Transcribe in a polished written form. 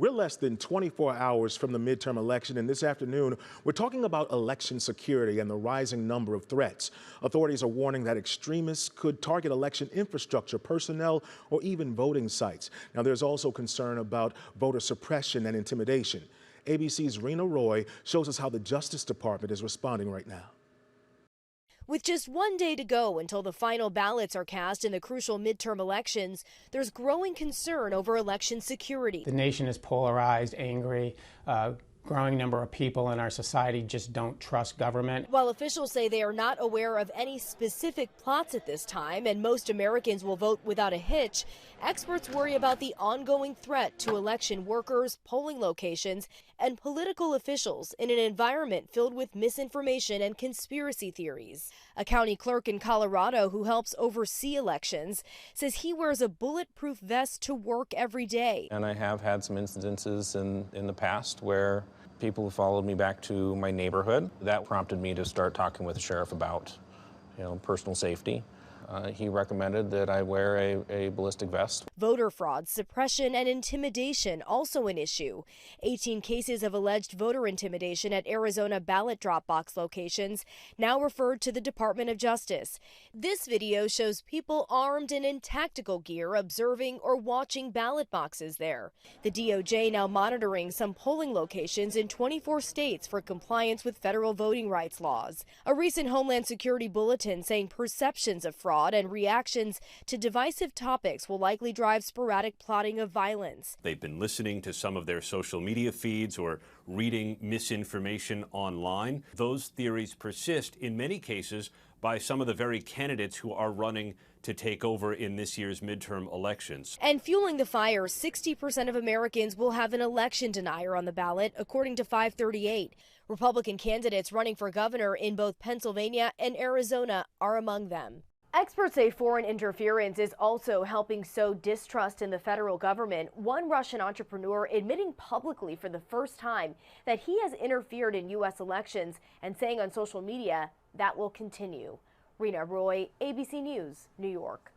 We're less than 24 hours from the midterm election, and this afternoon, we're talking about election security and the rising number of threats. Authorities are warning that extremists could target election infrastructure, personnel, or even voting sites. Now, there's also concern about voter suppression and intimidation. ABC's Rena Roy shows us how the Justice Department is responding right now. With just one day to go until the final ballots are cast in the crucial midterm elections, there's growing concern over election security. The nation is polarized, angry. Growing number of people in our society just don't trust government. While officials say they are not aware of any specific plots at this time and most Americans will vote without a hitch, experts worry about the ongoing threat to election workers, polling locations, and political officials in an environment filled with misinformation and conspiracy theories. A county clerk in Colorado who helps oversee elections says he wears a bulletproof vest to work every day. And I have had some incidences in the past where people have followed me back to my neighborhood. That prompted me to start talking with the sheriff about, personal safety. He recommended that I wear a ballistic vest. Voter fraud, suppression, and intimidation also an issue. 18 cases of alleged voter intimidation at Arizona ballot drop box locations, now referred to the Department of Justice. This video shows people armed and in tactical gear observing or watching ballot boxes there. The DOJ now monitoring some polling locations in 24 states for compliance with federal voting rights laws. A recent Homeland Security bulletin saying perceptions of fraud and reactions to divisive topics will likely drive sporadic plotting of violence. They've been listening to some of their social media feeds or reading misinformation online. Those theories persist in many cases by some of the very candidates who are running to take over in this year's midterm elections. And fueling the fire, 60% of Americans will have an election denier on the ballot, according to 538. Republican candidates running for governor in both Pennsylvania and Arizona are among them. Experts say foreign interference is also helping sow distrust in the federal government. One Russian entrepreneur admitting publicly for the first time that he has interfered in U.S. elections and saying on social media that will continue. Rena Roy, ABC News, New York.